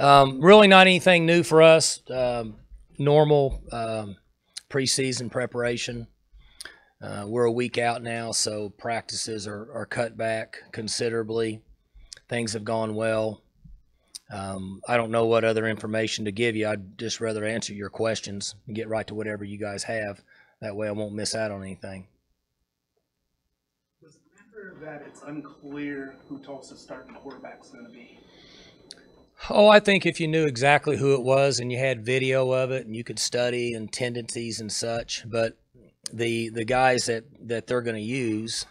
Really not anything new for us. Normal preseason preparation. We're a week out now, so practices are cut back considerably. Things have gone well. I don't know what other information to give you. I'd just rather answer your questions and get right to whatever you guys have. That way I won't miss out on anything. Does it matter that it's unclear who Tulsa's starting quarterback's going to be? Oh, I think if you knew exactly who it was and you had video of it and you could study and tendencies and such, but the guys that they're going to use,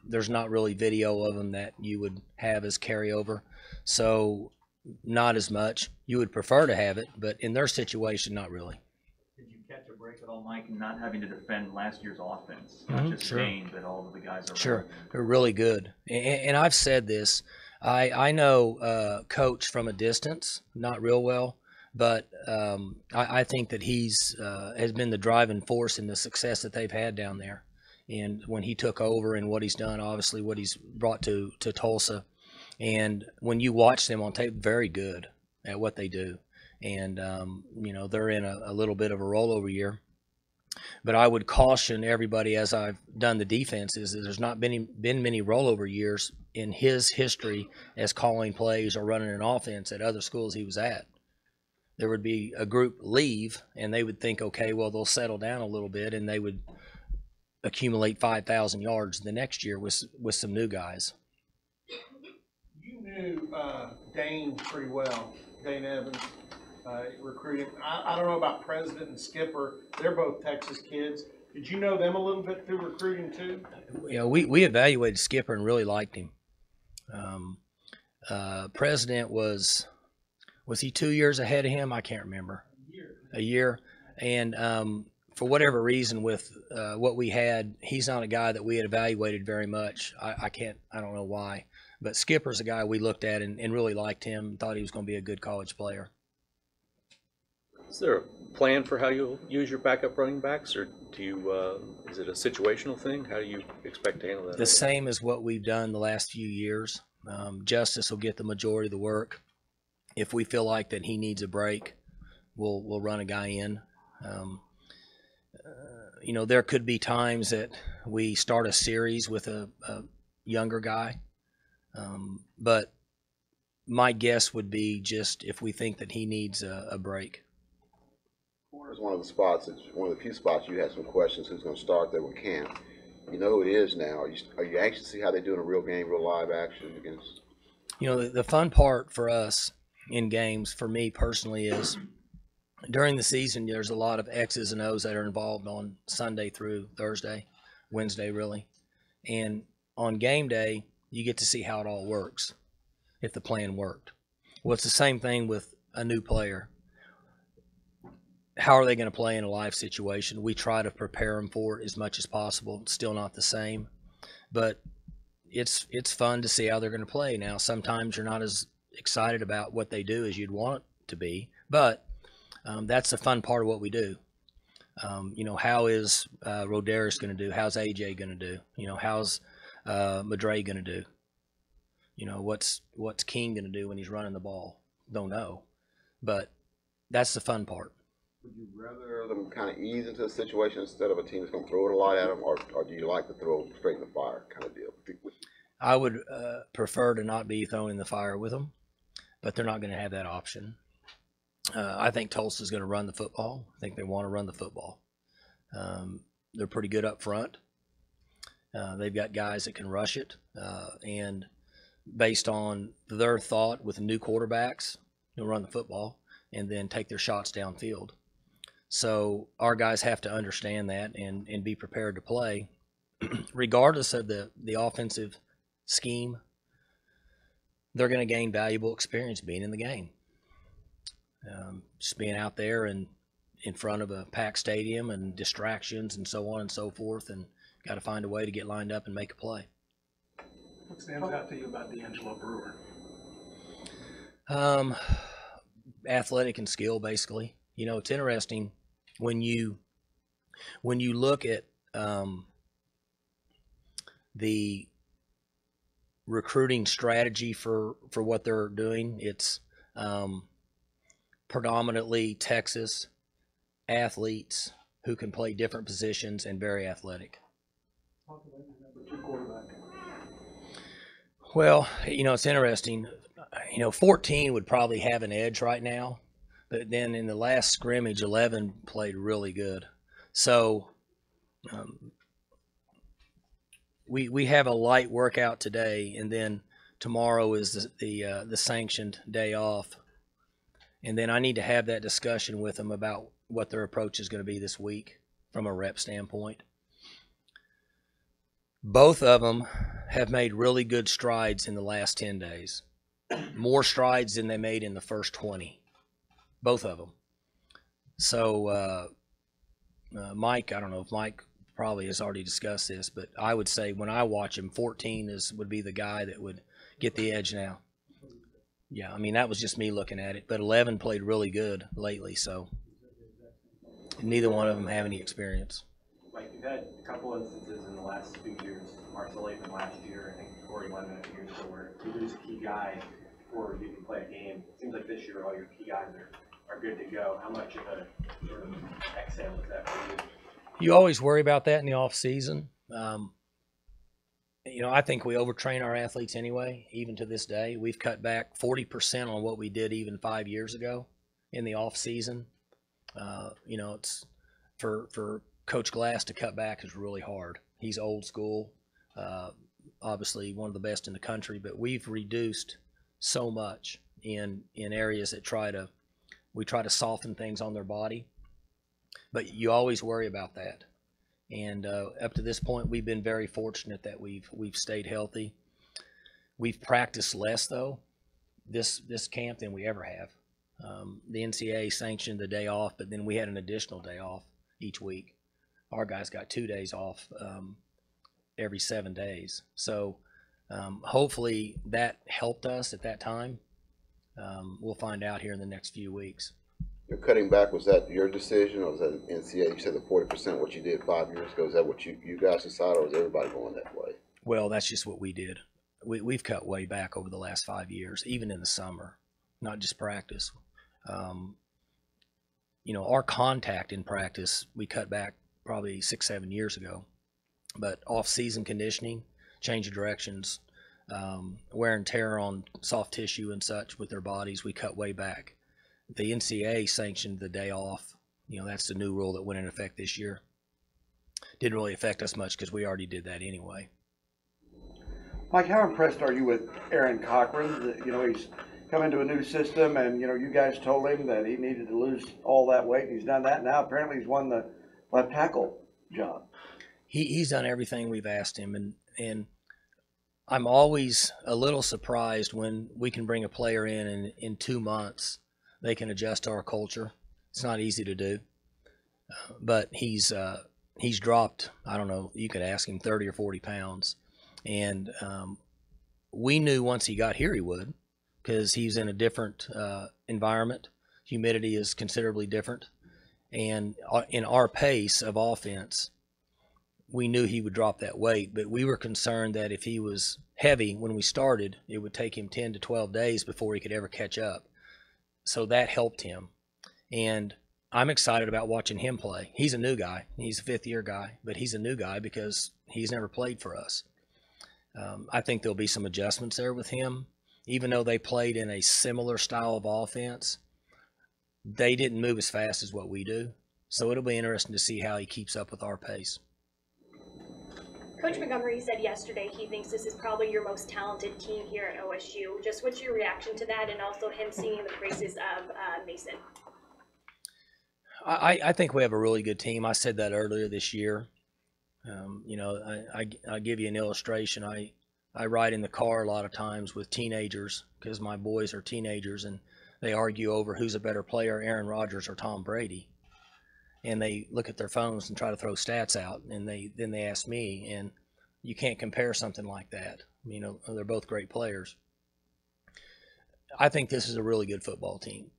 there's not really video of them that you would have as carryover, so not as much. You would prefer to have it, but in their situation, not really. Did you catch a break at all, Mike, and not having to defend last year's offense? Not just Sure. Dane, but all of the guys around. Sure, they're really good, and I've said this. I know Coach from a distance, not real well, but I think that he's has been the driving force in the success that they've had down there. And when he took over and what he's done, obviously what he's brought to Tulsa, and when you watch them on tape, very good at what they do. And they're in a little bit of a rollover year. But I would caution everybody, as I've done the defenses, that there's not been many rollover years in his history as calling plays or running an offense at other schools he was at. There would be a group leave, and they would think, okay, well, they'll settle down a little bit, and they would accumulate 5,000 yards the next year with some new guys. You knew Dane pretty well, Dane Evans, recruiting. I don't know about President and Skipper. They're both Texas kids. Did you know them a little bit through recruiting too? We evaluated Skipper and really liked him. President was he 2 years ahead of him? I can't remember. A year. And for whatever reason, with what we had, he's not a guy that we had evaluated very much. I don't know why. But Skipper's a guy we looked at and really liked him, thought he was going to be a good college player. Is there a plan for how you'll use your backup running backs, or do you? Is it a situational thing? How do you expect to handle that? The same as what we've done the last few years. Justice will get the majority of the work. If we feel like that he needs a break, we'll run a guy in. There could be times that we start a series with a younger guy, but my guess would be just if we think that he needs a break. It's one of the spots. It's one of the few spots you had some questions. Who's going to start there with camp? You know who it is now. Are you anxious to see how they do in a real game, real live action against? The fun part for us in games, for me personally, is during the season there's a lot of X's and O's that are involved on Sunday through Thursday, Wednesday really, and on game day you get to see how it all works, if the plan worked. Well, it's the same thing with a new player. How are they going to play in a live situation? We try to prepare them for it as much as possible. It's still not the same, but it's fun to see how they're going to play. Now, sometimes you're not as excited about what they do as you'd want it to be, but that's the fun part of what we do. How is Roderis going to do? How's AJ going to do? How's Madre going to do? What's King going to do when he's running the ball? Don't know, but that's the fun part. Would you rather them kind of ease into a situation instead of a team that's going to throw it a lot at them, or do you like to throw straight in the fire kind of deal? I would prefer to not be thrown in the fire with them, but they're not going to have that option. I think Tulsa's going to run the football. I think they want to run the football. They're pretty good up front. They've got guys that can rush it, and based on their thought with the new quarterbacks, they'll run the football and then take their shots downfield. So our guys have to understand that and be prepared to play, regardless of the offensive scheme. They're going to gain valuable experience being in the game. Just being out there and in front of a packed stadium and distractions and so on and so forth, and got to find a way to get lined up and make a play. What stands out to you about D'Angelo Brewer? Athletic and skill, basically. It's interesting when you look at the recruiting strategy for what they're doing. It's predominantly Texas athletes who can play different positions and very athletic. Well, it's interesting. 14 would probably have an edge right now, but then in the last scrimmage, 11 played really good. So we have a light workout today, and then tomorrow is the sanctioned day off. And then I need to have that discussion with them about what their approach is going to be this week from a rep standpoint. Both of them have made really good strides in the last 10 days. More strides than they made in the first 20. Both of them. So, Mike, I don't know if Mike probably has already discussed this, but I would say when I watch him, 14 would be the guy that would get the edge now. Yeah, I mean, that was just me looking at it. But 11 played really good lately, so neither one of them have any experience. Mike, you've had a couple instances in the last few years, Marcel Aitman last year, I think Corey Lemon a few years ago, where you lose a key guy before you can play a game. It seems like this year all your key guys are good to go. How much of a sort of exhale is that for you? You always worry about that in the off season. I think we overtrain our athletes anyway, even to this day. We've cut back 40% on what we did even 5 years ago in the off season. It's for Coach Glass to cut back is really hard. He's old school, obviously one of the best in the country, but we've reduced so much in areas that we try to soften things on their body. But you always worry about that. And up to this point, we've been very fortunate that we've stayed healthy. We've practiced less though this camp than we ever have. The NCAA sanctioned the day off, but then we had an additional day off each week. Our guys got 2 days off every 7 days. So hopefully that helped us at that time. We'll find out here in the next few weeks. You're cutting back, was that your decision, or was that an NCAA? You said the 40% what you did 5 years ago. Is that what you guys decided, or is everybody going that way? Well, that's just what we did. We've cut way back over the last 5 years, even in the summer, not just practice. Our contact in practice, we cut back probably 6-7 years ago. But off-season conditioning, change of directions, wear and tear on soft tissue and such with their bodies, we cut way back. The NCAA sanctioned the day off. That's the new rule that went into effect this year. Didn't really affect us much because we already did that anyway. Mike, how impressed are you with Aaron Cochran? He's come into a new system, and you guys told him that he needed to lose all that weight, and he's done that. Now apparently he's won the left tackle job. He's done everything we've asked him, and I'm always a little surprised when we can bring a player in and in 2 months they can adjust to our culture. It's not easy to do, but he's dropped, I don't know, you could ask him 30 or 40 pounds, and we knew once he got here he would, because he's in a different environment. Humidity is considerably different, and in our pace of offense, we knew he would drop that weight, but we were concerned that if he was heavy when we started, it would take him 10 to 12 days before he could ever catch up. So that helped him. And I'm excited about watching him play. He's a new guy. He's a fifth-year guy, but he's a new guy because he's never played for us. I think there'll be some adjustments there with him. Even though they played in a similar style of offense, they didn't move as fast as what we do. So it'll be interesting to see how he keeps up with our pace. Coach Montgomery said yesterday he thinks this is probably your most talented team here at OSU. Just what's your reaction to that, and also him singing the praises of Mason? I think we have a really good team. I said that earlier this year. I give you an illustration. I ride in the car a lot of times with teenagers because my boys are teenagers, and they argue over who's a better player, Aaron Rodgers or Tom Brady. And they look at their phones and try to throw stats out, and then they ask me, and you can't compare something like that. They're both great players. I think this is a really good football team.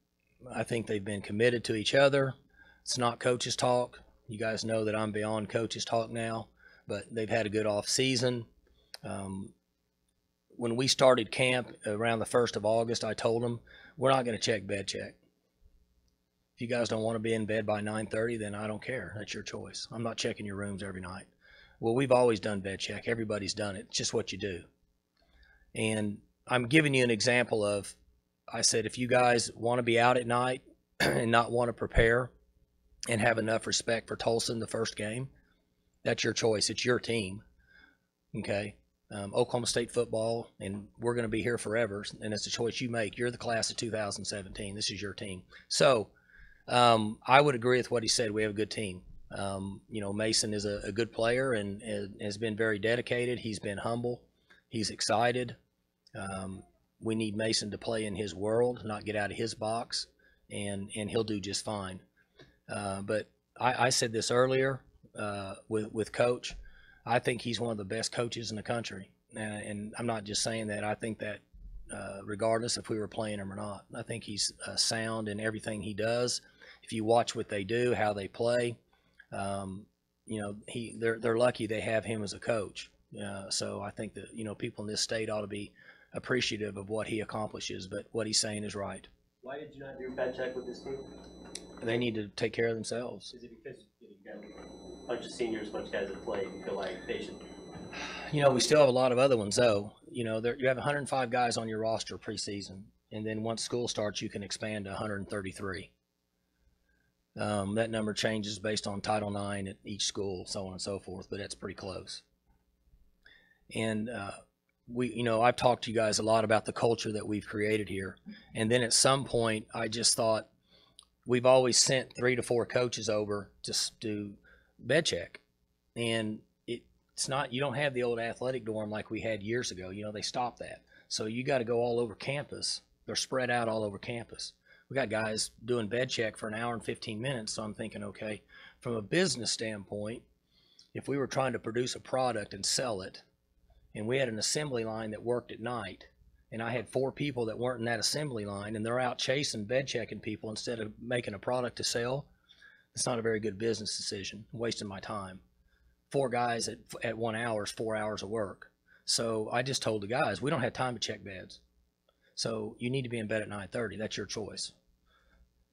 I think they've been committed to each other. It's not coaches talk. You guys know that I'm beyond coaches talk now, but they've had a good off season. when we started camp around the 1st of August, I told them, we're not going to check bed check. If you guys don't want to be in bed by 9:30, then I don't care. That's your choice. I'm not checking your rooms every night. Well, we've always done bed check. Everybody's done it. It's just what you do. And I'm giving you an example of, I said, if you guys want to be out at night and not want to prepare and have enough respect for Tulsa in the first game, that's your choice. It's your team. Okay? Oklahoma State football, and we're going to be here forever, and it's a choice you make. You're the class of 2017. This is your team. So I would agree with what he said. We have a good team. Mason is a good player and has been very dedicated. He's been humble. He's excited. We need Mason to play in his world, not get out of his box, and he'll do just fine. But I said this earlier with Coach. I think he's one of the best coaches in the country. And I'm not just saying that. I think that regardless if we were playing him or not. I think he's sound in everything he does. If you watch what they do, how they play, they're lucky they have him as a coach. So I think that, people in this state ought to be appreciative of what he accomplishes, but what he's saying is right. Why did you not do bed check with this team? They need to take care of themselves. Is it because you got a bunch of seniors, a bunch of guys that play, you feel like they should? We still have a lot of other ones, though. You have 105 guys on your roster preseason, and then once school starts, you can expand to 133. That number changes based on Title IX at each school, so on and so forth, but that's pretty close. And I've talked to you guys a lot about the culture that we've created here. And then at some point, I just thought, we've always sent 3 to 4 coaches over to do bed check. And it's not, you don't have the old athletic dorm like we had years ago. They stopped that. So you got to go all over campus. They're spread out all over campus. We got guys doing bed check for an hour and 15 minutes. So I'm thinking, okay, from a business standpoint, if we were trying to produce a product and sell it, and we had an assembly line that worked at night, and I had 4 people that weren't in that assembly line, and they're out chasing bed checking people instead of making a product to sell, it's not a very good business decision. I'm wasting my time. 4 guys at 1 hour is 4 hours of work. So I just told the guys, we don't have time to check beds. So you need to be in bed at 9:30. That's your choice.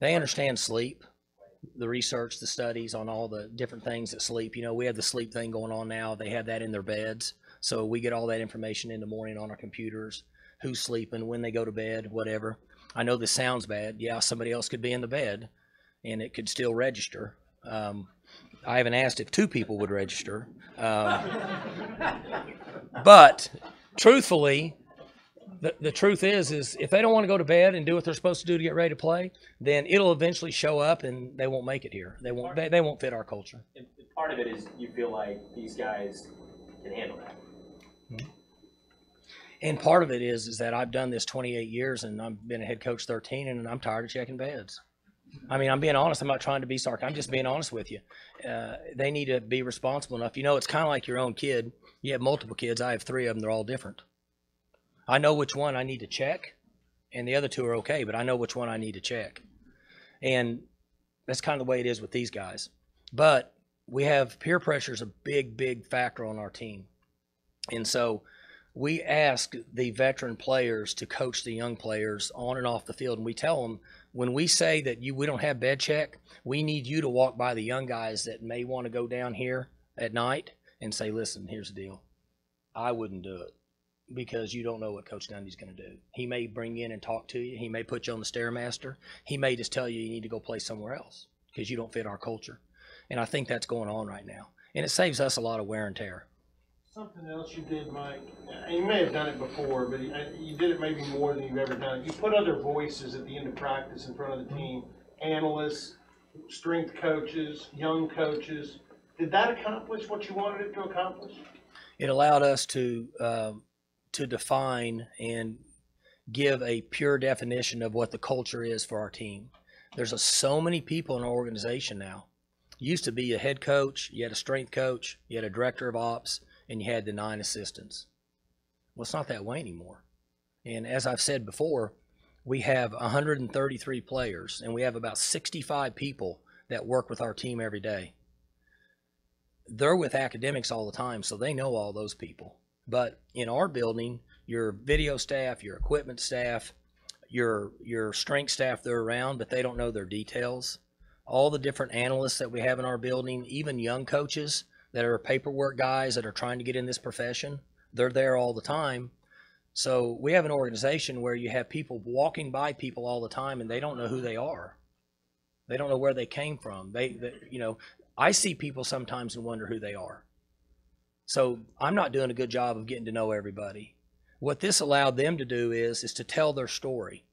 They understand sleep, the research, the studies on all the different things that sleep. We have the sleep thing going on now. They have that in their beds. So we get all that information in the morning on our computers, who's sleeping, when they go to bed, whatever. I know this sounds bad. Yeah, somebody else could be in the bed, and it could still register. I haven't asked if 2 people would register. But truthfully, the truth is if they don't want to go to bed and do what they're supposed to do to get ready to play, then it'll eventually show up, and they won't make it here. They won't fit our culture. And part of it is you feel like these guys can handle that. And part of it is that I've done this 28 years, and I've been a head coach 13, and I'm tired of checking beds. I mean, I'm being honest. I'm not trying to be sarcastic. I'm just being honest with you. They need to be responsible enough. It's kind of like your own kid. You have multiple kids. I have 3 of them. They're all different. I know which one I need to check, and the other 2 are okay, but I know which one I need to check. And that's kind of the way it is with these guys. But we have peer pressure is a big, big factor on our team. And so we ask the veteran players to coach the young players on and off the field, and we tell them, when we say that we don't have bed check, we need you to walk by the young guys that may want to go down here at night and say, listen, here's the deal. I wouldn't do it because you don't know what Coach Gundy's going to do. He may bring you in and talk to you. He may put you on the Stairmaster. He may just tell you need to go play somewhere else because you don't fit our culture. And I think that's going on right now. And it saves us a lot of wear and tear. Something else you did, Mike, and you may have done it before, but you did it maybe more than you've ever done. You put other voices at the end of practice in front of the team, analysts, strength coaches, young coaches. Did that accomplish what you wanted it to accomplish? It allowed us to define and give a pure definition of what the culture is for our team. There's so many people in our organization now. It used to be a head coach, you had a strength coach, you had a director of ops, and you had the 9 assistants. Well, it's not that way anymore. And as I've said before, we have 133 players, and we have about 65 people that work with our team every day. They're with academics all the time, so they know all those people. But in our building, your video staff, your equipment staff, your strength staff they're around, but they don't know their details. All the different analysts that we have in our building, even young coaches that are paperwork guys that are trying to get in this profession, they're there all the time. So we have an organization where you have people walking by people all the time and they don't know who they are. They don't know where they came from. I see people sometimes and wonder who they are. So I'm not doing a good job of getting to know everybody. What this allowed them to do is to tell their story.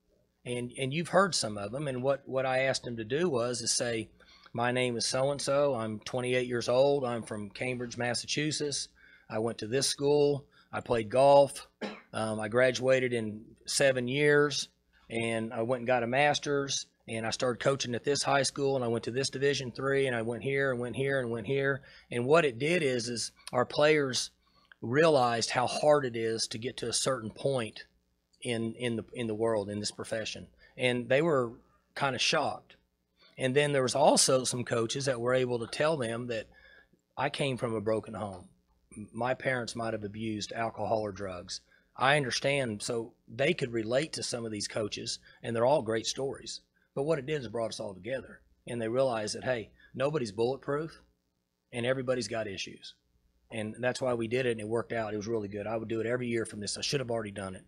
And you've heard some of them. And what I asked them to do was say, my name is so-and-so. I'm 28 years old. I'm from Cambridge, Massachusetts. I went to this school. I played golf. I graduated in 7 years. And I went and got a master's. And I started coaching at this high school. And I went to this Division III. And I went here and went here and went here. And what it did is our players realized how hard it is to get to a certain point in the world, in this profession. And they were kind of shocked. And then there was also some coaches that were able to tell them that I came from a broken home. My parents might have abused alcohol or drugs. I understand. So they could relate to some of these coaches, and they're all great stories. But what it did is brought us all together. And they realized that, hey, nobody's bulletproof, and everybody's got issues. And that's why we did it, and it worked out. It was really good. I would do it every year from this. I should have already done it.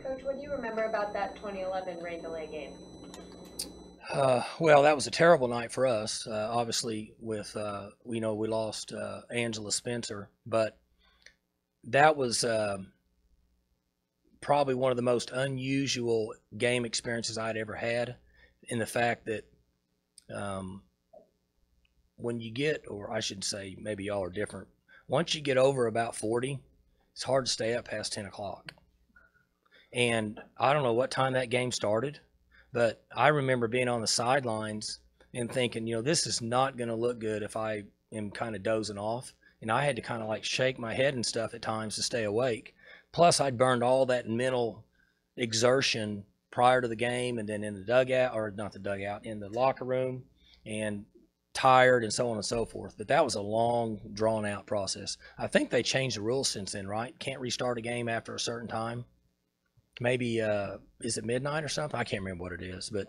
Coach, what do you remember about that 2011 rain delay game? Well, that was a terrible night for us. Obviously, with we lost Angela Spencer, but that was probably one of the most unusual game experiences I'd ever had. In the fact that when you get, or I should say, maybe y'all are different. Once you get over about 40, it's hard to stay up past 10 o'clock. And I don't know what time that game started, but I remember being on the sidelines and thinking, this is not going to look good if I am kind of dozing off. And I had to kind of like shake my head and stuff at times to stay awake. Plus, I'd burned all that mental exertion prior to the game and then in the dugout, or not the dugout, in the locker room, and tired and so on and so forth. But that was a long, drawn-out process. I think they changed the rules since then, right? Can't restart a game after a certain time. Maybe, is it midnight or something? I can't remember what it is, but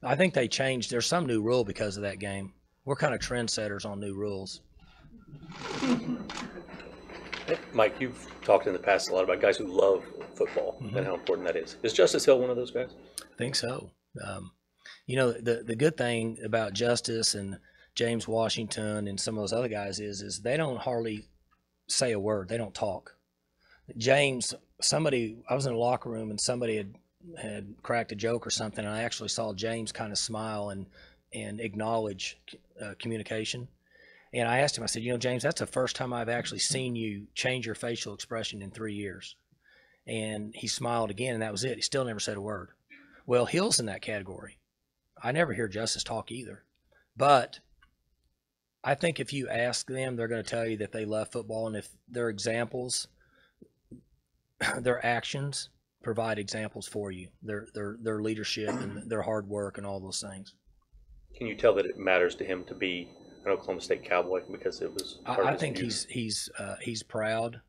I think they changed. There's some new rule because of that game. We're kind of trendsetters on new rules. Mike, you've talked in the past a lot about guys who love football and how important that is. Is Justice Hill one of those guys? I think so. The good thing about Justice and James Washington and some of those other guys is they don't hardly say a word. They don't talk. James, I was in a locker room and somebody had cracked a joke or something, and I actually saw James kind of smile and acknowledge communication. And I asked him, I said, James, that's the first time I've actually seen you change your facial expression in 3 years. And he smiled again, and that was it. He still never said a word. Well, Hill's in that category. I never hear Justice talk either. But I think if you ask them, they're going to tell you that they love football, and if their examples, their actions provide examples for you, their leadership and their hard work and all those things. Can you tell that it matters to him to be an Oklahoma State Cowboy because it was part of I his think youth? he's proud.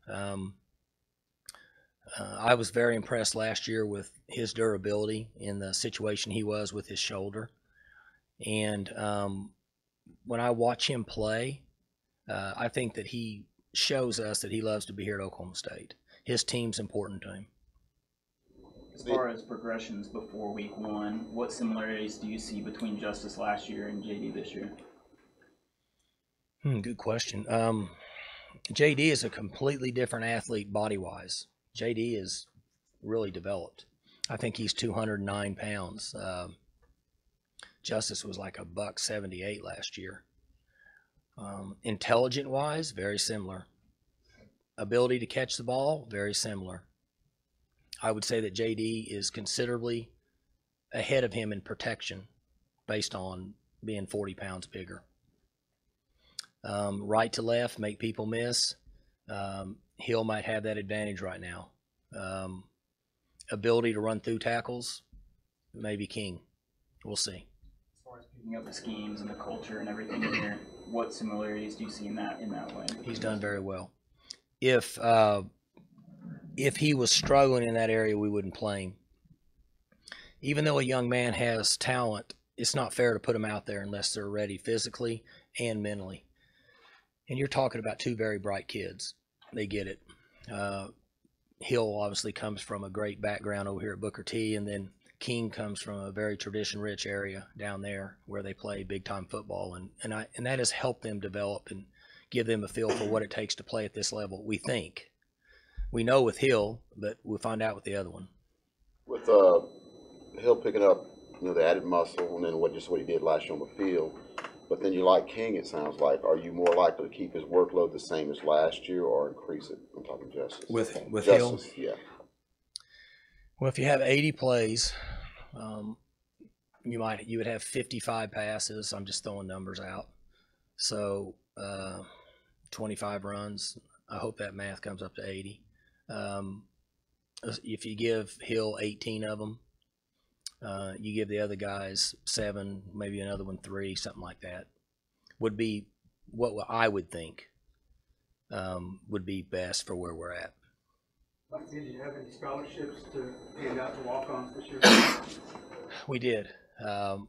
I was very impressed last year with his durability in the situation he was with his shoulder. And when I watch him play, I think that he shows us that he loves to be here at Oklahoma State. His team's important to him. As far as progressions before week 1, what similarities do you see between Justice last year and JD this year? Good question. JD is a completely different athlete body-wise. JD is really developed. I think he's 209 pounds. Justice was like $178 last year. Intelligent-wise, very similar. Ability to catch the ball, very similar. I would say that JD is considerably ahead of him in protection based on being 40 pounds bigger. Right to left, make people miss. Hill might have that advantage right now. Ability to run through tackles, maybe King. We'll see. As far as picking up the schemes and the culture and everything in here, what similarities do you see in that way? He's done very well. If if he was struggling in that area, we wouldn't play him. Even though a young man has talent, it's not fair to put him out there unless they're ready physically and mentally. And you're talking about two very bright kids. They get it. Hill obviously comes from a great background over here at Booker T, and then King comes from a very tradition-rich area down there where they play big-time football, and that has helped them develop and give them a feel for what it takes to play at this level. We think. We know with Hill, but we'll find out with the other one. With Hill picking up, the added muscle, and then what he did last year on the field. But then you like King, it sounds like. Are you more likely to keep his workload the same as last year or increase it? I'm talking Justice. With Justice, Hill? yeah. Well, if you have 80 plays, you would have 55 passes. I'm just throwing numbers out. So 25 runs. I hope that math comes up to 80. If you give Hill 18 of them, you give the other guys 7, maybe another one 3, something like that, would be what I would think would be best for where we're at. Did you have any scholarships to hand out to walk-ons this year? We did. The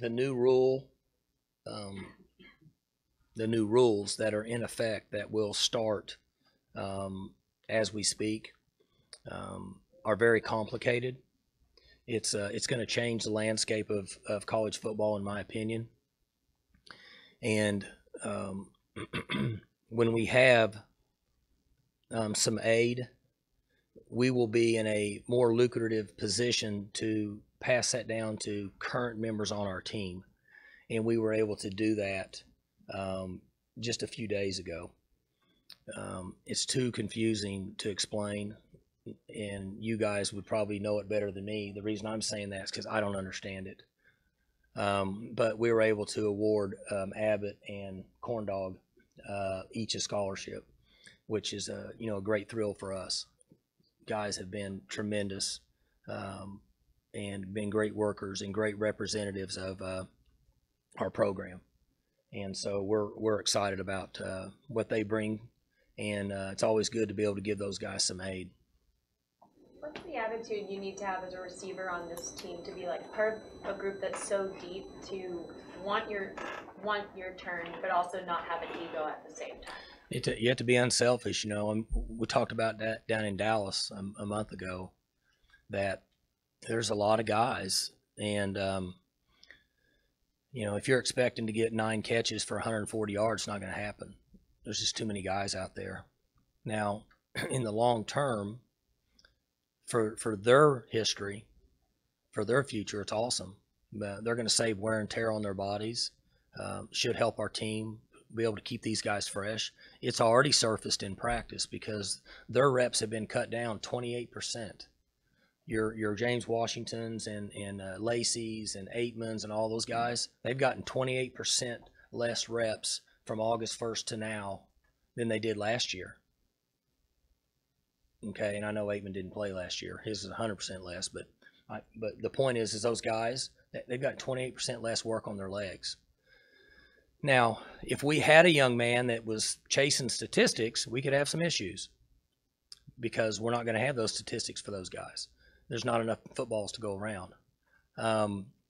new rules that are in effect that will start as we speak are very complicated. It's going to change the landscape of college football, in my opinion. And when we have some aid, we will be in a more lucrative position to pass that down to current members on our team. And we were able to do that just a few days ago. It's too confusing to explain, and you guys would probably know it better than me. The reason I'm saying that is because I don't understand it. But we were able to award Abbott and Corndog each a scholarship, which is a great thrill for us. Guys have been tremendous and been great workers and great representatives of our program, and so we're excited about what they bring, and it's always good to be able to give those guys some aid. What's the attitude you need to have as a receiver on this team to be like part of a group that's so deep to want your turn, but also not have an ego at the same time? You have to be unselfish, we talked about that down in Dallas a month ago, that there's a lot of guys, and if you're expecting to get 9 catches for 140 yards, it's not going to happen. There's just too many guys out there. Now, in the long term, for their history, for their future, it's awesome. They're going to save wear and tear on their bodies, should help our team be able to keep these guys fresh. It's already surfaced in practice because their reps have been cut down 28%. Your James Washingtons and Lacey's and Aitmans and all those guys, they've gotten 28% less reps from August 1st to now than they did last year. Okay, and I know Aitman didn't play last year. His is 100% less, but the point is those guys, they've got 28% less work on their legs. Now, if we had a young man that was chasing statistics, we could have some issues because we're not going to have those statistics for those guys. There's not enough footballs to go around.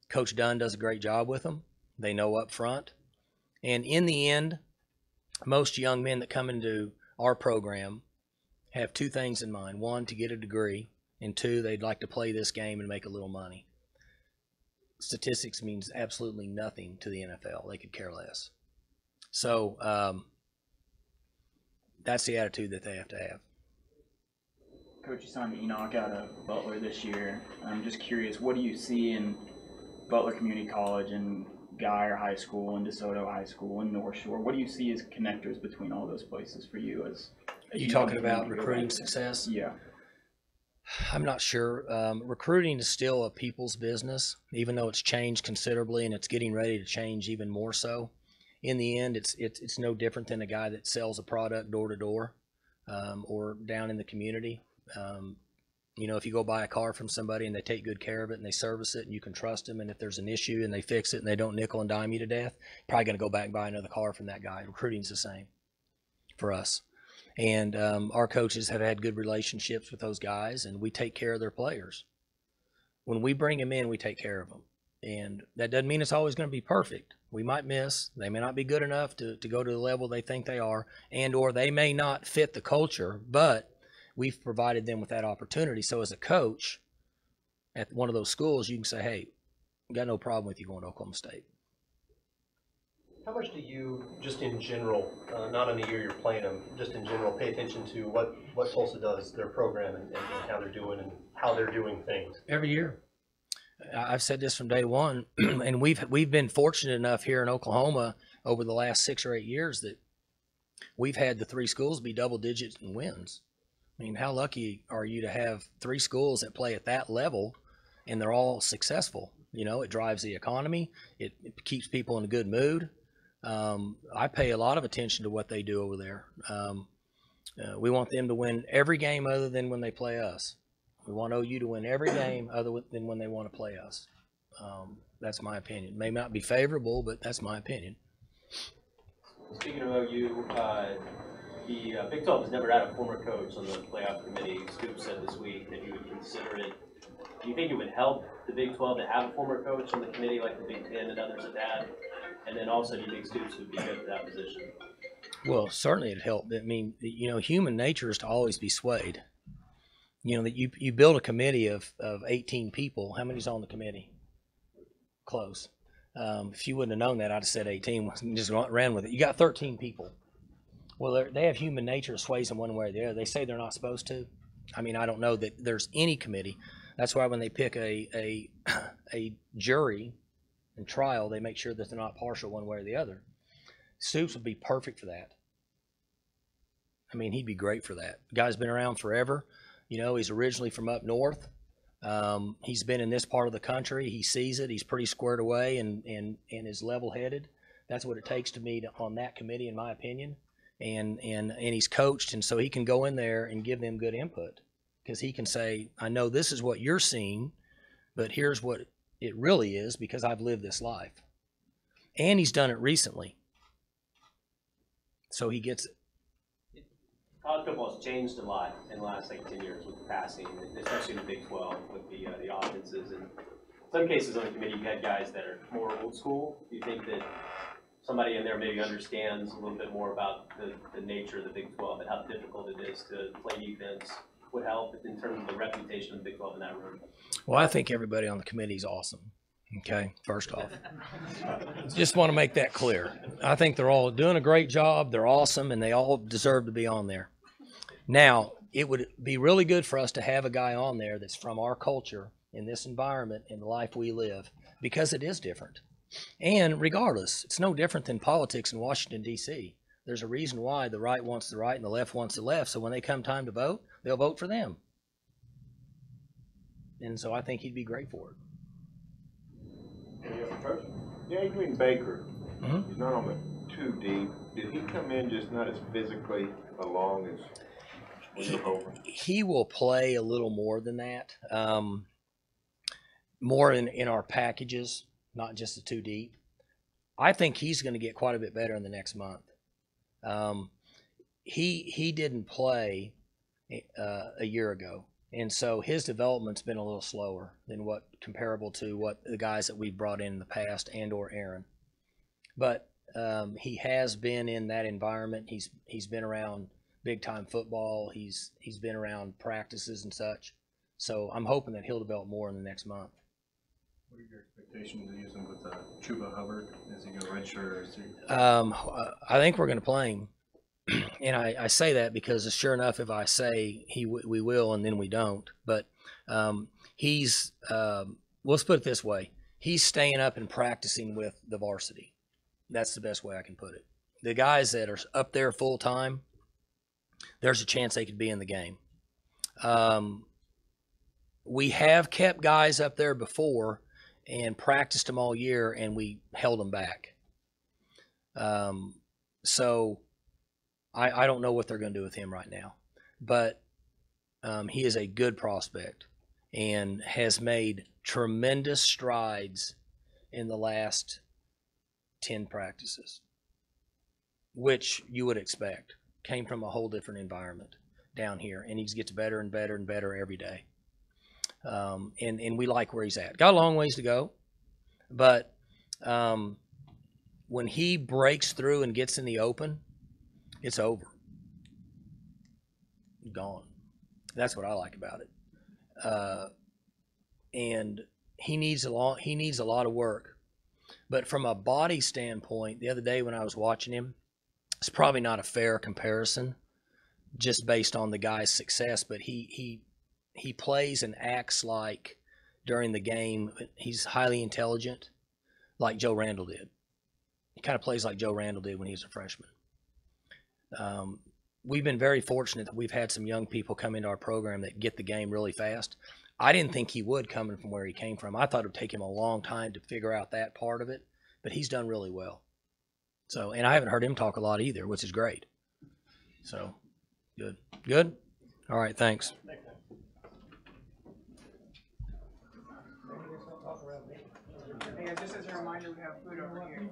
Coach Dunn does a great job with them. They know up front. And in the end, most young men that come into our program have 2 things in mind. 1, to get a degree, and 2, they'd like to play this game and make a little money. Statistics means absolutely nothing to the NFL. They could care less. So that's the attitude that they have to have. Coach, you signed Enoch out of Butler this year. I'm just curious, what do you see in Butler Community College and Guyer High School and DeSoto High School and North Shore? What do you see as connectors between all those places for you? Are you talking about recruiting success? Yeah. I'm not sure. Recruiting is still a people's business, even though it's changed considerably and it's getting ready to change even more so. In the end, it's no different than a guy that sells a product door to door or down in the community. If you go buy a car from somebody and they take good care of it and they service it and you can trust them, and if there's an issue and they fix it and they don't nickel and dime you to death, you're probably going to go back and buy another car from that guy. Recruiting's the same for us. And our coaches have had good relationships with those guys, and we take care of their players. When we bring them in, we take care of them. And that doesn't mean it's always going to be perfect. We might miss. They may not be good enough to go to the level they think they are, and or they may not fit the culture, but we've provided them with that opportunity. So as a coach at one of those schools, you can say, hey, got no problem with you going to Oklahoma State. How much do you, just in general, not in the year you're playing them, just in general, pay attention to what Tulsa does, their program, and how they're doing and how they're doing things? Every year. I've said this from day one, and we've been fortunate enough here in Oklahoma over the last 6 or 8 years that we've had the 3 schools be double digits in wins. I mean, how lucky are you to have 3 schools that play at that level, and they're all successful? You know, it drives the economy. It keeps people in a good mood. I pay a lot of attention to what they do over there. We want them to win every game other than when they play us. We want OU to win every game other than when they want to play us. That's my opinion. May not be favorable, but that's my opinion. Speaking of OU, the Big 12 has never had a former coach on the playoff committee. Scoop said this week that you would consider it. Do you think it would help the Big 12 to have a former coach on the committee like the Big 10 and others have had? And then also, do you think Stoops would be good for that position? Well, certainly it'd help. I mean, you know, human nature is to always be swayed. You know, that you build a committee of 18 people. How many's on the committee? Close. If you wouldn't have known that, I'd have said 18. Just ran with it. You got 13 people. Well, they have human nature sways them one way or the other. They say they're not supposed to. I mean, I don't know that there's any committee. That's why when they pick a jury and trial, they make sure that they're not partial one way or the other. Stoops would be perfect for that. I mean, he'd be great for that. The guy's been around forever. You know, he's originally from up north. He's been in this part of the country. He sees it. He's pretty squared away and is level-headed. That's what it takes to me on that committee, in my opinion. And he's coached, and so he can go in there and give them good input because he can say, I know this is what you're seeing, but here's what it really is because I've lived this life. And he's done it recently. So he gets it. College football has changed a lot in the last 10 years with the passing, especially in the Big 12 with the offenses. And in some cases on the committee, you had guys that are more old school. Do you think that somebody in there maybe understands a little bit more about the nature of the Big 12 and how difficult it is to play defense would help in terms of the reputation of the Big 12 in that room? Well, I think everybody on the committee is awesome. Okay, first off. Just want to make that clear. I think they're all doing a great job. They're awesome, and they all deserve to be on there. Now, it would be really good for us to have a guy on there that's from our culture in this environment in the life we live because it is different. And regardless, it's no different than politics in Washington, D.C. There's a reason why the right wants the right and the left wants the left. So when they come time to vote, they'll vote for them. And so I think he'd be great for it. Adrian Baker, he's not on the 2 deep. Did he come in just not as physically along as we look over? He will play a little more than that. More in our packages, not just the 2 deep. I think he's going to get quite a bit better in the next month. He didn't play a year ago. And so his development's been a little slower than comparable to what the guys that we brought in the past and or Aaron. But he has been in that environment. He's been around big time football. He's been around practices and such. So I'm hoping that he'll develop more in the next month. What are your expectations of using with Chuba Hubbard? Is he going to redshirt? I think we're going to play him. And I say that because sure enough, if I say we will and then we don't, but let's put it this way. He's staying up and practicing with the varsity. That's the best way I can put it. The guys that are up there full time, there's a chance they could be in the game. We have kept guys up there before and practiced them all year, and we held them back. So I don't know what they're going to do with him right now, but he is a good prospect and has made tremendous strides in the last 10 practices, which you would expect. came from a whole different environment down here, and he gets better and better and better every day. And we like where he's at. Got a long ways to go, but when he breaks through and gets in the open, it's over. Gone. That's what I like about it. And he needs a lot of work. But from a body standpoint, the other day when I was watching him, it's probably not a fair comparison just based on the guy's success, but he plays and acts like during the game he's highly intelligent, like Joe Randall did. He kind of plays like Joe Randall did when he was a freshman. We've been very fortunate that we've had some young people come into our program that get the game really fast. I didn't think he would, coming from where he came from. I thought it would take him a long time to figure out that part of it, but he's done really well. So, and I haven't heard him talk a lot either, which is great. So, good. Good? All right, thanks. And just as a reminder, we have food over here.